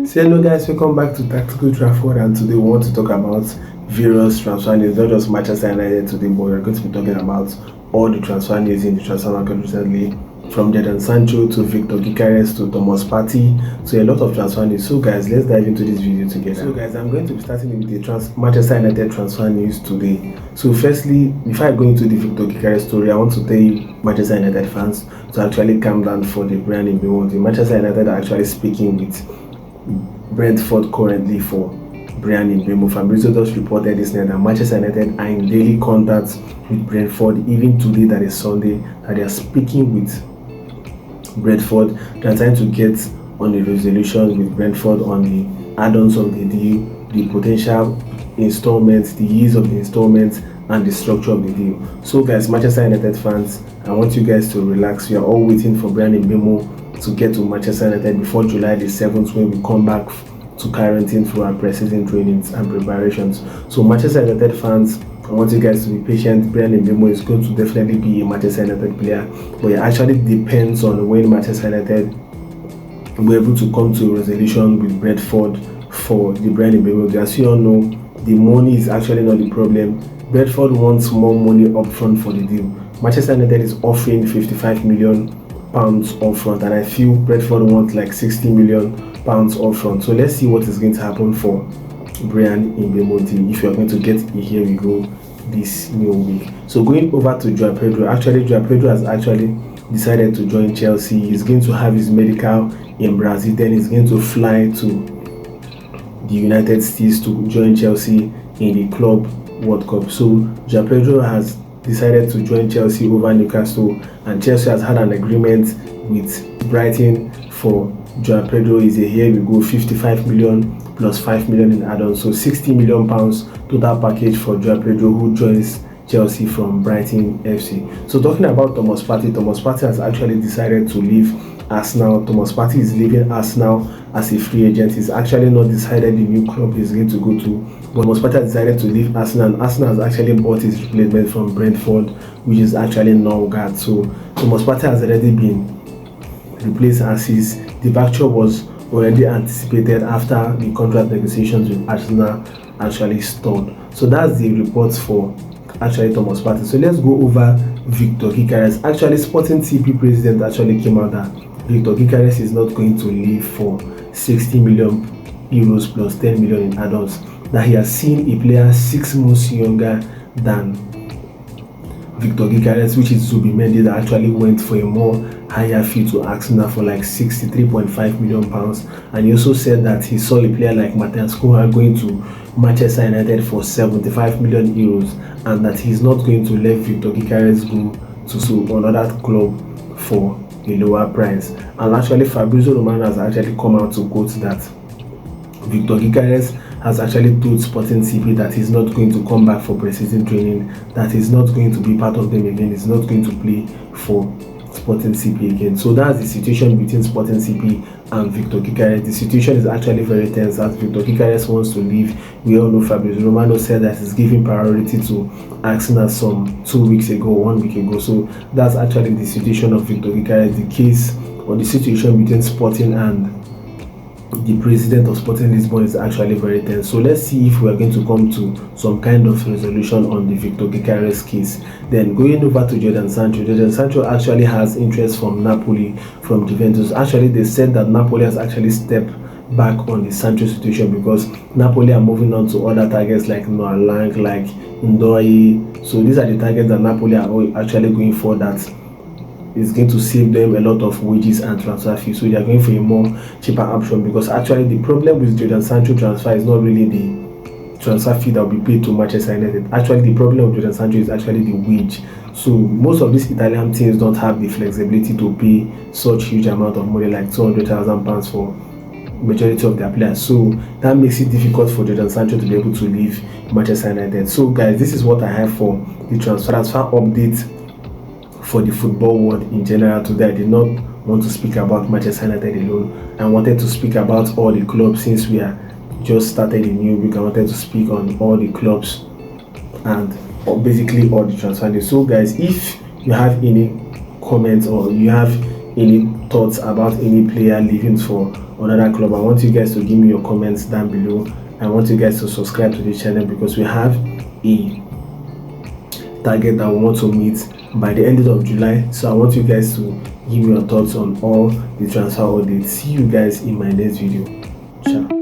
So hello guys, welcome back to Tactical Trafford, and today we want to talk about various transfer news, not just Manchester United today, but we're going to be talking about all the transfer news in the transfer market recently, from Jadon Sancho to Viktor Gyokeres to Thomas Partey, so a lot of transfer news. So guys, let's dive into this video together. So guys, I'm going to be starting with the Manchester United transfer news today. So firstly, before I go into the Viktor Gyokeres story, I want to tell you Manchester United fans to actually calm down for the Bryan Mbeumo. The Manchester United are actually speaking with Brentford currently for Bryan Mbeumo. Fabrizio just reported this night that Manchester United are in daily contact with Brentford. Even today, that is Sunday, that they are speaking with Brentford. They are trying to get on the resolution with Brentford on the add-ons of the deal, the potential installments, the years of the installments, and the structure of the deal. So guys, Manchester United fans, I want you guys to relax. We are all waiting for Bryan Mbeumo to get to Manchester United before July the 7th, when we come back to quarantine for our pre-season trainings and preparations. So Manchester United fans, I want you guys to be patient. Bryan Mbeumo is going to definitely be a Manchester United player, but it actually depends on when Manchester United will be able to come to a resolution with Brentford for the Bryan Mbeumo. As you all know, the money is actually not the problem. Brentford wants more money upfront for the deal. Manchester United is offering £55 million upfront, and I feel Brentford wants like £60 million upfront. So let's see what is going to happen for Bryan Mbeumo deal, if you are going to get a here we go this new week. So going over to Joao Pedro, Joao Pedro has actually decided to join Chelsea. He's going to have his medical in Brazil, then he's going to fly to the United States to join Chelsea in the Club World Cup. So Joao Pedro has decided to join Chelsea over Newcastle, and Chelsea has had an agreement with Brighton for Joao Pedro. Is a here we go 55 million plus 5 million in add-ons, so 60 million pounds total package for Joao Pedro, who joins Chelsea from Brighton FC. So talking about Thomas Partey has actually decided to leave Arsenal. Thomas Partey is leaving Arsenal as a free agent. He's actually not decided the new club he's going to go to, but Thomas Partey has decided to leave Arsenal, and Arsenal has actually bought his replacement from Brentford, which is actually Norgard. So Thomas Partey has already been replaced, as his departure was already anticipated after the contract negotiations with Arsenal actually stalled. So that's the reports for actually Thomas Partey. So let's go over Viktor Gyokeres. Actually, Sporting CP president actually came out that Viktor Gyokeres is not going to leave for 60 million euros plus 10 million in add-ons, that he has seen a player 6 months younger than Viktor Gyokeres, which is Zubimendi, that actually went for a more higher fee to Arsenal for like 63.5 million pounds. And he also said that he saw a player like Matthias Cunha going to Manchester United for 75 million euros, and that he's not going to let Viktor Gyokeres go to another club for a lower price. And actually Fabrizio Romano has actually come out to quote that Viktor Gyokeres has actually told Sporting CP that he's not going to come back for pre-season training, that he's not going to be part of them again, he's not going to play for Sporting CP again. So that's the situation between Sporting CP and Viktor Gyokeres. The situation is actually very tense, as Viktor Gyokeres wants to leave. We all know Fabrizio Romano said that he's giving priority to Arsenal some 1 week ago. So that's actually the situation of Viktor Gyokeres. The case or the situation between Sporting and the president of Sporting Lisbon is actually very tense. So let's see if we are going to come to some kind of resolution on the Viktor Gyokeres case. Then going over to Jadon Sancho actually has interest from Napoli, from Juventus. Actually, they said that Napoli has actually stepped back on the Sancho situation because Napoli are moving on to other targets like Noah Lang, like Ndoi. So these are the targets that Napoli are actually going for, that is going to save them a lot of wages and transfer fees. So they are going for a more cheaper option, because actually the problem with Jadon Sancho transfer is not really the transfer fee that will be paid to Manchester United. Actually, the problem with Jadon Sancho is actually the wage. So most of these Italian teams don't have the flexibility to pay such huge amount of money, like £200,000 for majority of their players. So that makes it difficult for Jadon Sancho to be able to leave Manchester United. So guys, this is what I have for the transfer update for the football world in general today. I did not want to speak about Manchester United alone. I wanted to speak about all the clubs, since we are just started a new week. I wanted to speak on all the clubs and basically all the transfer news. So guys, if you have any comments or you have any thoughts about any player leaving for another club. I want you guys to give me your comments down below. I want you guys to subscribe to the channel because we have a target that we want to meet by the end of July. So I want you guys to give me your thoughts on all the transfer updates. See you guys in my next video. Ciao.